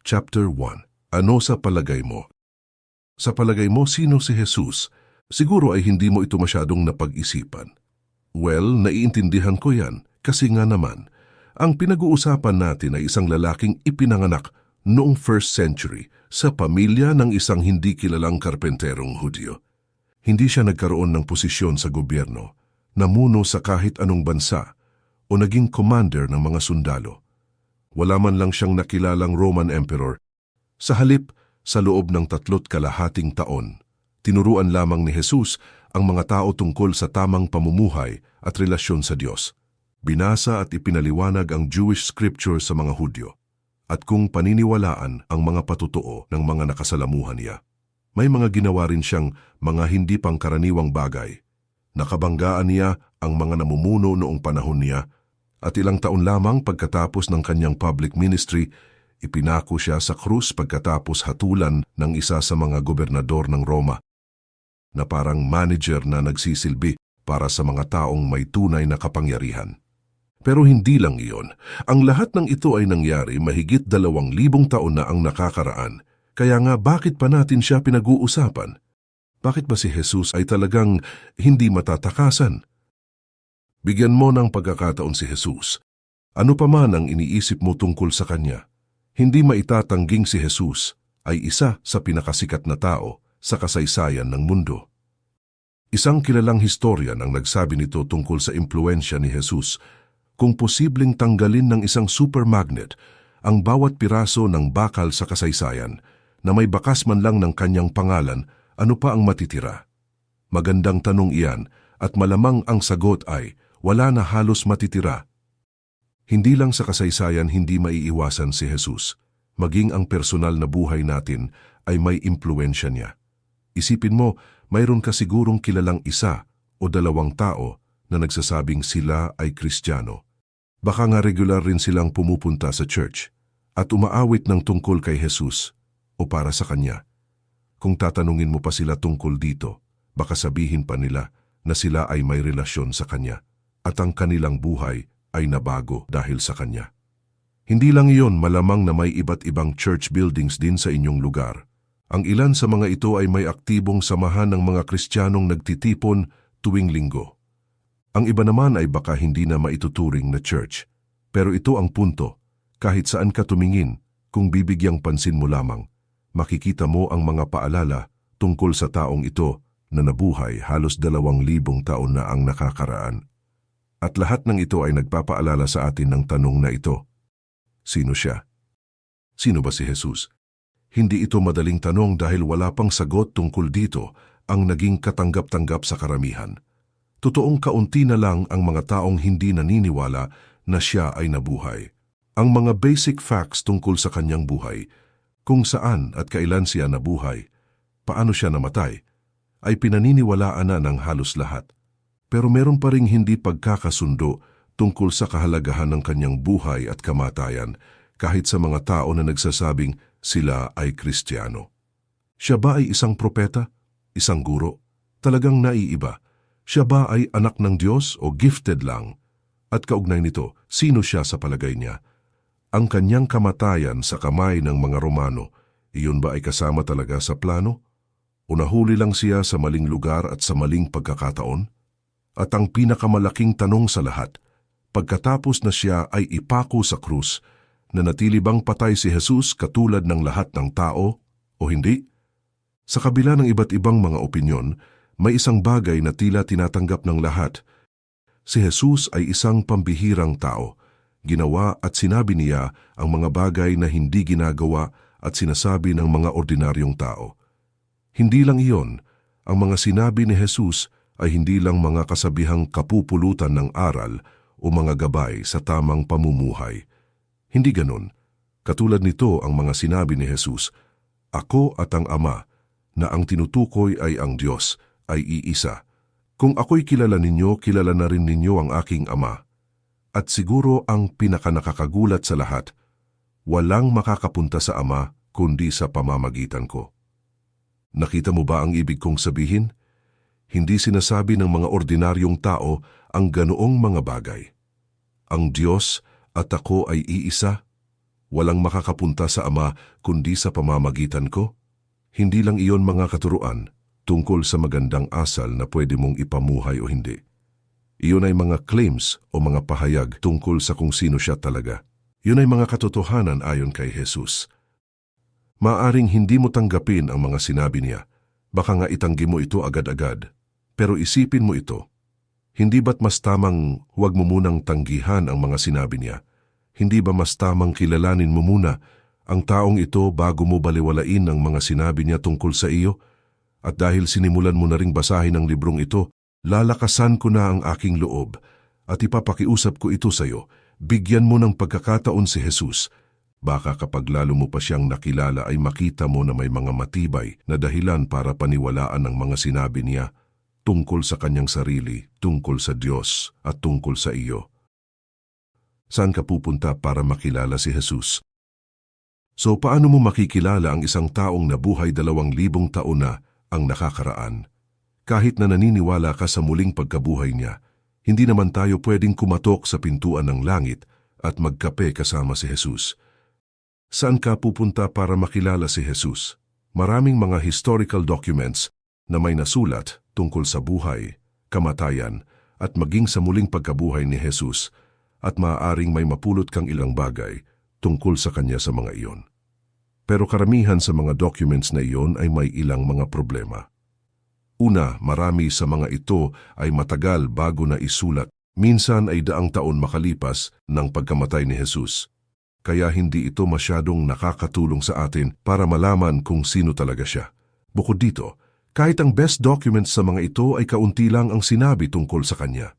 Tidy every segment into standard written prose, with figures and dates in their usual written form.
Chapter 1. Ano sa palagay mo? Sa palagay mo, sino si Jesus? Siguro ay hindi mo ito masyadong napag-isipan. Well, naiintindihan ko yan kasi nga naman, ang pinag-uusapan natin ay isang lalaking ipinanganak noong 1st century sa pamilya ng isang hindi kilalang karpenterong Hudyo. Hindi siya nagkaroon ng posisyon sa gobyerno, namuno sa kahit anong bansa, o naging commander ng mga sundalo. Wala man lang siyang nakilalang Roman Emperor. Sa halip, sa loob ng 3.5 taon, tinuruan lamang ni Jesus ang mga tao tungkol sa tamang pamumuhay at relasyon sa Diyos. Binasa at ipinaliwanag ang Jewish scripture sa mga Hudyo at kung paniniwalaan ang mga patutuo ng mga nakasalamuhan niya. May mga ginawa rin siyang mga hindi pangkaraniwang bagay. Nakabanggaan niya ang mga namumuno noong panahon niya at ilang taon lamang pagkatapos ng kanyang public ministry, ipinako siya sa krus pagkatapos hatulan ng isa sa mga gobernador ng Roma na parang manager na nagsisilbi para sa mga taong may tunay na kapangyarihan. Pero hindi lang iyon. Ang lahat ng ito ay nangyari mahigit 2,000 taon na ang nakakaraan. Kaya nga bakit pa natin siya pinag-uusapan? Bakit ba si Jesus ay talagang hindi matatakasan? Bigyan mo ng pagkakataon si Jesus. Ano pa man ang iniisip mo tungkol sa kanya, hindi maitatangging si Jesus ay isa sa pinakasikat na tao sa kasaysayan ng mundo. Isang kilalang historian ang nagsabi nito tungkol sa impluensya ni Jesus. Kung posibleng tanggalin ng isang supermagnet ang bawat piraso ng bakal sa kasaysayan na may bakas man lang ng kanyang pangalan, ano pa ang matitira? Magandang tanong iyan at malamang ang sagot ay wala na halos matitira. Hindi lang sa kasaysayan hindi maiiwasan si Jesus, maging ang personal na buhay natin ay may impluensya niya. Isipin mo, mayroon ka sigurong kilalang 1 o 2 tao na nagsasabing sila ay Kristiyano. Baka nga regular rin silang pumupunta sa church at umaawit ng tungkol kay Jesus o para sa Kanya. Kung tatanungin mo pa sila tungkol dito, baka sabihin pa nila na sila ay may relasyon sa Kanya at ang kanilang buhay ay nabago dahil sa Kanya. Hindi lang iyon, malamang na may iba't ibang church buildings din sa inyong lugar. Ang ilan sa mga ito ay may aktibong samahan ng mga Kristiyanong nagtitipon tuwing linggo. Ang iba naman ay baka hindi na maituturing na church. Pero ito ang punto, kahit saan ka tumingin, kung bibigyang pansin mo lamang, makikita mo ang mga paalala tungkol sa taong ito na nabuhay halos 2,000 taon na ang nakakaraan. At lahat ng ito ay nagpapaalala sa atin ng tanong na ito. Sino siya? Sino ba si Jesus? Hindi ito madaling tanong dahil wala pang sagot tungkol dito ang naging katanggap-tanggap sa karamihan. Totoong kaunti na lang ang mga taong hindi naniniwala na siya ay nabuhay. Ang mga basic facts tungkol sa kanyang buhay, kung saan at kailan siya nabuhay, paano siya namatay, ay pinaniniwalaan na ng halos lahat. Pero meron pa ring hindi pagkakasundo tungkol sa kahalagahan ng kanyang buhay at kamatayan kahit sa mga tao na nagsasabing sila ay Kristiyano. Siya ba ay isang propeta? Isang guro? Talagang naiiba. Siya ba ay anak ng Diyos o gifted lang? At kaugnay nito, sino siya sa palagay niya? Ang kanyang kamatayan sa kamay ng mga Romano, iyon ba ay kasama talaga sa plano? O nahuli lang siya sa maling lugar at sa maling pagkakataon? At ang pinakamalaking tanong sa lahat, pagkatapos na siya ay ipako sa krus, nanatili bang patay si Jesus katulad ng lahat ng tao o hindi? Sa kabila ng iba't ibang mga opinyon, may isang bagay na tila tinatanggap ng lahat. Si Jesus ay isang pambihirang tao. Ginawa at sinabi niya ang mga bagay na hindi ginagawa at sinasabi ng mga ordinaryong tao. Hindi lang iyon, ang mga sinabi ni Jesus ay hindi lang mga kasabihang kapupulutan ng aral o mga gabay sa tamang pamumuhay. Hindi ganon. Katulad nito ang mga sinabi ni Jesus, "Ako at ang Ama, na ang tinutukoy ay ang Diyos, ay iisa. Kung ako'y kilala ninyo, kilala na rin ninyo ang aking Ama." At siguro ang pinakanakakagulat sa lahat, walang makakapunta sa Ama kundi sa pamamagitan ko. Nakita mo ba ang ibig kong sabihin? Hindi sinasabi ng mga ordinaryong tao ang ganoong mga bagay. Ang Diyos at ako ay iisa. walang makakapunta sa Ama kundi sa pamamagitan ko? Hindi lang iyon mga katuruan tungkol sa magandang asal na pwede mong ipamuhay o hindi. Iyon ay mga claims o mga pahayag tungkol sa kung sino siya talaga. Iyon ay mga katotohanan ayon kay Jesus. Maaring hindi mo tanggapin ang mga sinabi niya. Baka nga itanggi mo ito agad-agad. Pero isipin mo ito. Hindi ba't mas tamang huwag mo munang tanggihan ang mga sinabi niya? Hindi ba mas tamang kilalanin mo muna ang taong ito bago mo baliwalain ang mga sinabi niya tungkol sa iyo? At dahil sinimulan mo na ring basahin ang librong ito, lalakasan ko na ang aking loob at ipapakiusap ko ito sa iyo. Bigyan mo ng pagkakataon si Jesus. Baka kapag lalo mo pa siyang nakilala ay makita mo na may mga matibay na dahilan para paniwalaan ang mga sinabi niya tungkol sa kanyang sarili, tungkol sa Diyos at tungkol sa iyo. Saan ka pupunta para makilala si Jesus? So paano mo makikilala ang isang taong nabuhay 2,000 taon na ang nakakaraan? Kahit na naniniwala ka sa muling pagkabuhay niya, hindi naman tayo pwedeng kumatok sa pintuan ng langit at magkape kasama si Jesus. Saan ka pupunta para makilala si Jesus? Maraming mga historical documents na may nasulat tungkol sa buhay, kamatayan, at maging sa muling pagkabuhay ni Jesus, at maaaring may mapulot kang ilang bagay tungkol sa kanya sa mga iyon. Pero karamihan sa mga documents na iyon ay may ilang mga problema. Una, marami sa mga ito ay matagal bago na isulat. Minsan ay daang taon makalipas ng pagkamatay ni Jesus. Kaya hindi ito masyadong nakakatulong sa atin para malaman kung sino talaga siya. Bukod dito, kahit ang best documents sa mga ito ay kaunti lang ang sinabi tungkol sa kanya.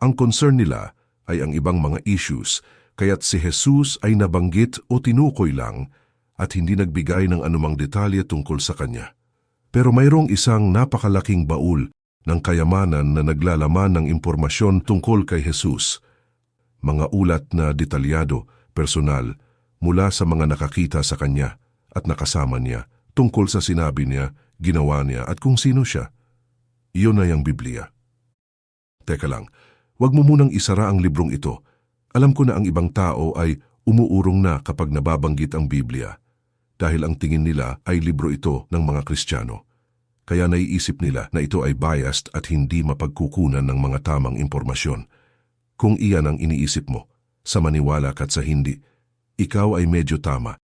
Ang concern nila ay ang ibang mga issues, kaya't si Jesus ay nabanggit o tinukoy lang at hindi nagbigay ng anumang detalye tungkol sa kanya. Pero mayroong isang napakalaking baul ng kayamanan na naglalaman ng impormasyon tungkol kay Jesus. Mga ulat na detalyado, personal, mula sa mga nakakita sa kanya at nakasama niya tungkol sa sinabi niya, ginawa niya at kung sino siya. Iyon ay ang Biblia. Teka lang, huwag mo munang isara ang librong ito. Alam ko na ang ibang tao ay umuurong na kapag nababanggit ang Biblia dahil ang tingin nila ay libro ito ng mga Kristiyano. Kaya naiisip nila na ito ay biased at hindi mapagkukunan ng mga tamang impormasyon. Kung iyan ang iniisip mo, sa maniwala ka't sa hindi, ikaw ay medyo tama.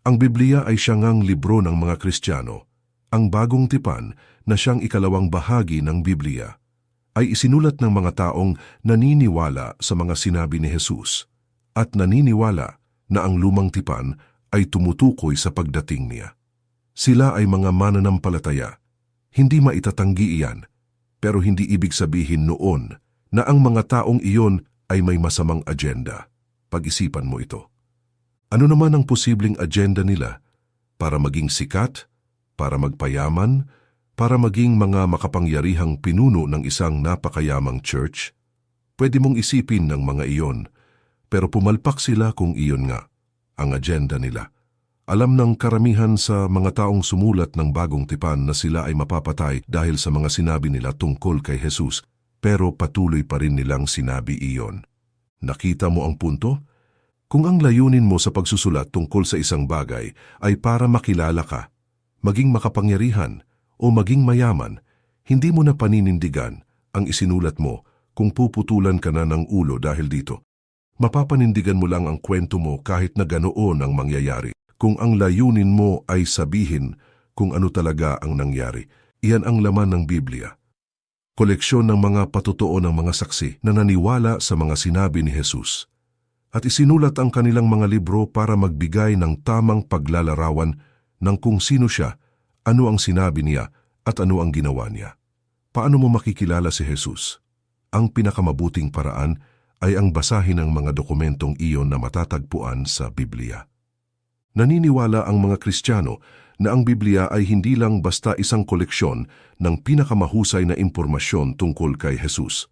Ang Biblia ay siyang libro ng mga Kristiyano. Ang bagong tipan na siyang ikalawang bahagi ng Biblia ay isinulat ng mga taong naniniwala sa mga sinabi ni Jesus at naniniwala na ang lumang tipan ay tumutukoy sa pagdating niya. Sila ay mga mananampalataya. Hindi maitatanggi iyan, pero hindi ibig sabihin noon na ang mga taong iyon ay may masamang agenda. Pag-isipan mo ito. Ano naman ang posibleng agenda nila? Para maging sikat? Para magpayaman? Para maging mga makapangyarihang pinuno ng isang napakayamang church? Pwede mong isipin ng mga iyon, pero pumalpak sila kung iyon nga, ang agenda nila. Alam ng karamihan sa mga taong sumulat ng bagong tipan na sila ay mapapatay dahil sa mga sinabi nila tungkol kay Jesus, pero patuloy pa rin nilang sinabi iyon. Nakita mo ang punto? Kung ang layunin mo sa pagsusulat tungkol sa isang bagay ay para makilala ka, maging makapangyarihan o maging mayaman, hindi mo na paninindigan ang isinulat mo kung puputulan ka na ng ulo dahil dito. Mapapanindigan mo lang ang kwento mo kahit na ganoon ang mangyayari. Kung ang layunin mo ay sabihin kung ano talaga ang nangyari, iyan ang laman ng Biblia. Koleksyon ng mga patotoo ng mga saksi na naniwala sa mga sinabi ni Jesus. At isinulat ang kanilang mga libro para magbigay ng tamang paglalarawan ng kung sino siya, ano ang sinabi niya at ano ang ginawa niya. Paano mo makikilala si Jesus? Ang pinakamabuting paraan ay ang basahin ang mga dokumentong iyon na matatagpuan sa Biblia. Naniniwala ang mga Kristiyano na ang Biblia ay hindi lang basta isang koleksyon ng pinakamahusay na impormasyon tungkol kay Jesus.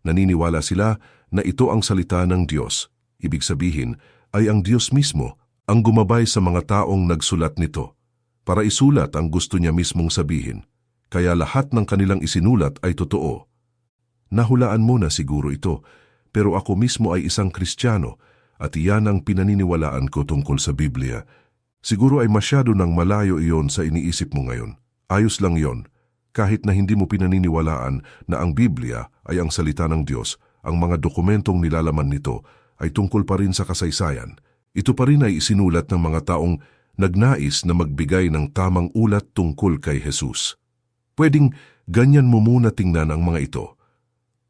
Naniniwala sila na ito ang salita ng Diyos. Ibig sabihin ay ang Diyos mismo ang gumabay sa mga taong nagsulat nito para isulat ang gusto niya mismong sabihin. Kaya lahat ng kanilang isinulat ay totoo. Nahulaan mo na siguro ito, pero ako mismo ay isang Kristiyano at iyan ang pinaniniwalaan ko tungkol sa Biblia. Siguro ay masyado nang malayo iyon sa iniisip mo ngayon. Ayos lang iyon. Kahit na hindi mo pinaniniwalaan na ang Biblia ay ang salita ng Diyos, ang mga dokumentong nilalaman nito ay tungkol pa rin sa kasaysayan. Ito pa rin ay isinulat ng mga taong nagnais na magbigay ng tamang ulat tungkol kay Jesus. Pwedeng ganyan mo muna tingnan ang mga ito.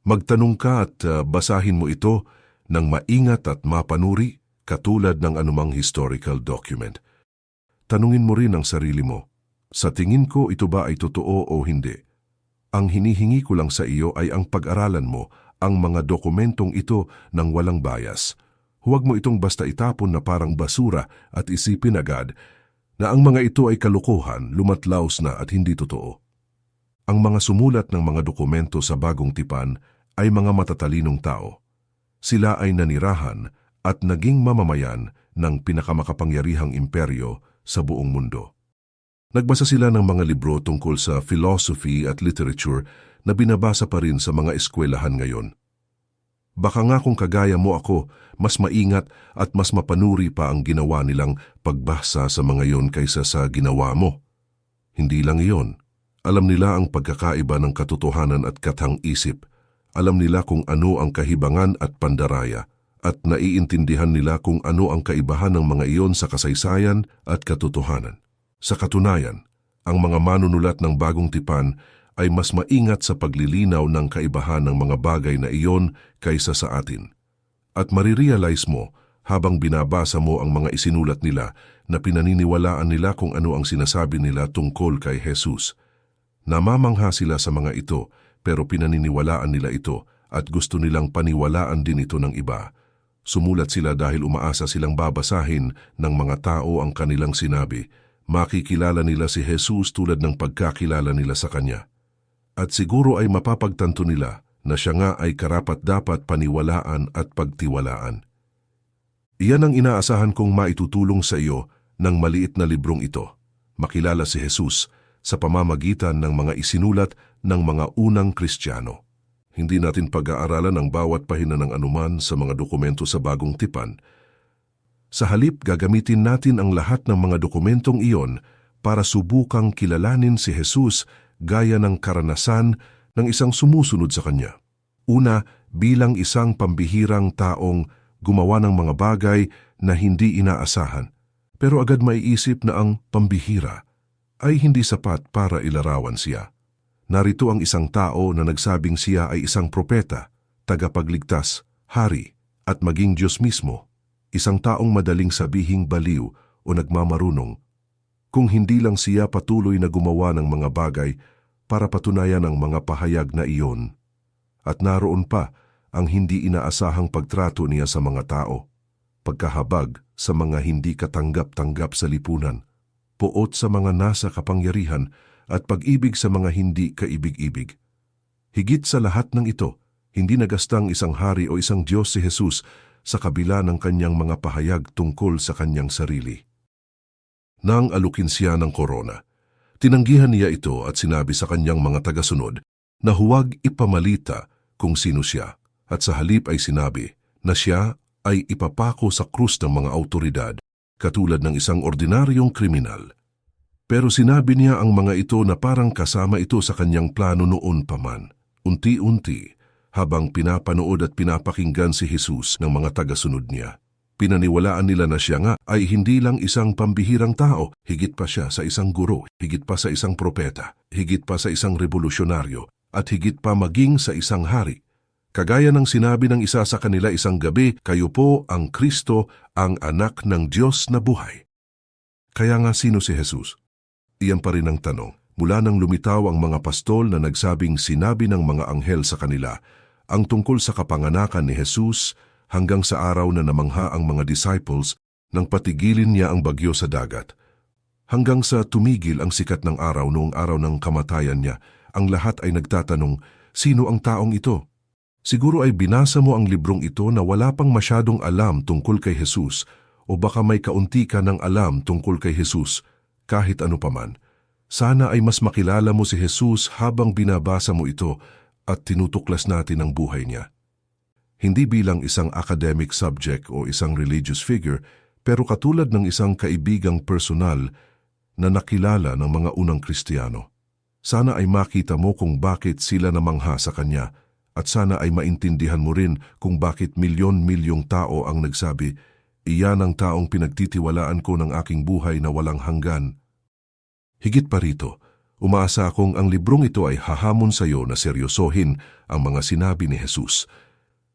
Magtanong ka at basahin mo ito ng maingat at mapanuri katulad ng anumang historical document. Tanungin mo rin ang sarili mo, sa tingin ko ito ba ay totoo o hindi? Ang hinihingi ko lang sa iyo ay ang pag-aralan mo ang mga dokumentong ito ng walang bias. Huwag mo itong basta itapon na parang basura at isipin agad na ang mga ito ay kalokohan, lumatlaos na at hindi totoo. Ang mga sumulat ng mga dokumento sa Bagong Tipan ay mga matatalinong tao. Sila ay nanirahan at naging mamamayan ng pinakamakapangyarihang imperyo sa buong mundo. Nagbasa sila ng mga libro tungkol sa philosophy at literature na binabasa pa rin sa mga eskwelahan ngayon. Baka nga kung kagaya mo ako, mas maingat at mas mapanuri pa ang ginawa nilang pagbasa sa mga iyon kaysa sa ginawa mo. Hindi lang iyon. Alam nila ang pagkakaiba ng katotohanan at katang-isip. Alam nila kung ano ang kahibangan at pandaraya, at naiintindihan nila kung ano ang kaibahan ng mga iyon sa kasaysayan at katotohanan. Sa katunayan, ang mga manunulat ng Bagong Tipan ay mas maingat sa paglilinaw ng kaibahan ng mga bagay na iyon kaysa sa atin. At marirealize mo habang binabasa mo ang mga isinulat nila na pinaniniwalaan nila kung ano ang sinasabi nila tungkol kay Jesus. Namamangha sila sa mga ito pero pinaniniwalaan nila ito at gusto nilang paniwalaan din ito ng iba. Sumulat sila dahil umaasa silang babasahin ng mga tao ang kanilang sinabi. Makikilala nila si Jesus tulad ng pagkakilala nila sa Kanya. At siguro ay mapapagtanto nila na siya nga ay karapat-dapat paniwalaan at pagtiwalaan. Iyan ang inaasahan kong maitutulong sa iyo ng maliit na librong ito. Makilala si Jesus sa pamamagitan ng mga isinulat ng mga unang Kristiyano. Hindi natin pag-aaralan ang bawat pahina ng anuman sa mga dokumento sa Bagong Tipan. Sa halip, gagamitin natin ang lahat ng mga dokumentong iyon para subukang kilalanin si Jesus gaya ng karanasan ng isang sumusunod sa Kanya. Una, bilang isang pambihirang taong gumawa ng mga bagay na hindi inaasahan, pero agad maiisip na ang pambihira ay hindi sapat para ilarawan siya. Narito ang isang tao na nagsabing siya ay isang propeta, tagapagligtas, hari, at maging Diyos mismo. Isang taong madaling sabihing baliw o nagmamarunong. Kung hindi lang siya patuloy na gumawa ng mga bagay para patunayan ang mga pahayag na iyon. At naroon pa ang hindi inaasahang pagtrato niya sa mga tao, pagkahabag sa mga hindi katanggap-tanggap sa lipunan, puot sa mga nasa kapangyarihan at pag-ibig sa mga hindi kaibig-ibig. Higit sa lahat ng ito, hindi nagastang isang hari o isang Diyos si Jesus sa kabila ng kanyang mga pahayag tungkol sa kanyang sarili. Nang alukin siya ng korona, tinanggihan niya ito at sinabi sa kanyang mga tagasunod na huwag ipamalita kung sino siya, at sa halip ay sinabi na siya ay ipapako sa krus ng mga awtoridad katulad ng isang ordinaryong kriminal. Pero sinabi niya ang mga ito na parang kasama ito sa kanyang plano noon pa man. Unti-unti, habang pinapanood at pinapakinggan si Jesus ng mga tagasunod niya, pinaniwalaan nila na siya nga ay hindi lang isang pambihirang tao, higit pa siya sa isang guro, higit pa sa isang propeta, higit pa sa isang revolusyonaryo, at higit pa maging sa isang hari. Kagaya ng sinabi ng isa sa kanila isang gabi, kayo po ang Kristo, ang anak ng Diyos na buhay. Kaya nga sino si Jesus? Iyan pa rin ang tanong. Mula nang lumitaw ang mga pastol na nagsabing sinabi ng mga anghel sa kanila ang tungkol sa kapanganakan ni Jesus hanggang sa araw na namangha ang mga disciples nang patigilin niya ang bagyo sa dagat. Hanggang sa tumigil ang sikat ng araw noong araw ng kamatayan niya, ang lahat ay nagtatanong, sino ang taong ito? Siguro ay binasa mo ang librong ito na wala pang masyadong alam tungkol kay Jesus o baka may kaunti ka ng alam tungkol kay Jesus. Kahit ano paman, sana ay mas makilala mo si Jesus habang binabasa mo ito at tinutuklas natin ang buhay niya. Hindi bilang isang academic subject o isang religious figure, pero katulad ng isang kaibigang personal na nakilala ng mga unang Kristiyano. Sana ay makita mo kung bakit sila namangha sa kanya at sana ay maintindihan mo rin kung bakit milyon-milyong tao ang nagsabi, iyan ang taong pinagtitiwalaan ko ng aking buhay na walang hanggan. Higit pa rito, umaasa akong ang librong ito ay hahamon sa iyo na seryosohin ang mga sinabi ni Jesus.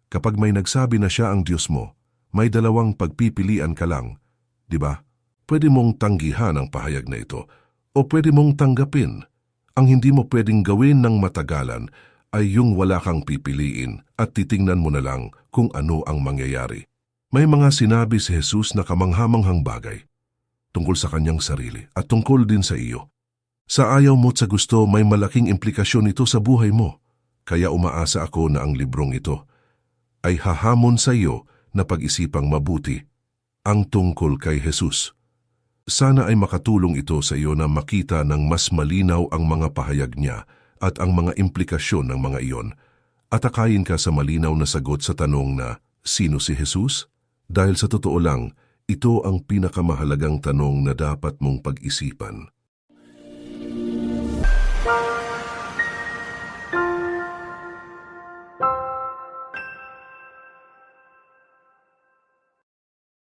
Kapag may nagsabi na siya ang Diyos mo, may dalawang pagpipilian ka lang, di ba? Pwede mong tanggihan ang pahayag na ito o pwede mong tanggapin. Ang hindi mo pwedeng gawin ng matagalan ay yung wala kang pipiliin at titingnan mo na lang kung ano ang mangyayari. May mga sinabi si Jesus na kamanghamanghang bagay tungkol sa kanyang sarili at tungkol din sa iyo. Sa ayaw mo't sa gusto, may malaking implikasyon ito sa buhay mo. Kaya umaasa ako na ang librong ito ay hahamon sa iyo na pag-isipang mabuti ang tungkol kay Jesus. Sana ay makatulong ito sa iyo na makita ng mas malinaw ang mga pahayag niya at ang mga implikasyon ng mga iyon. At akayin ka sa malinaw na sagot sa tanong na, sino si Jesus? Dahil sa totoo lang, ito ang pinakamahalagang tanong na dapat mong pag-isipan.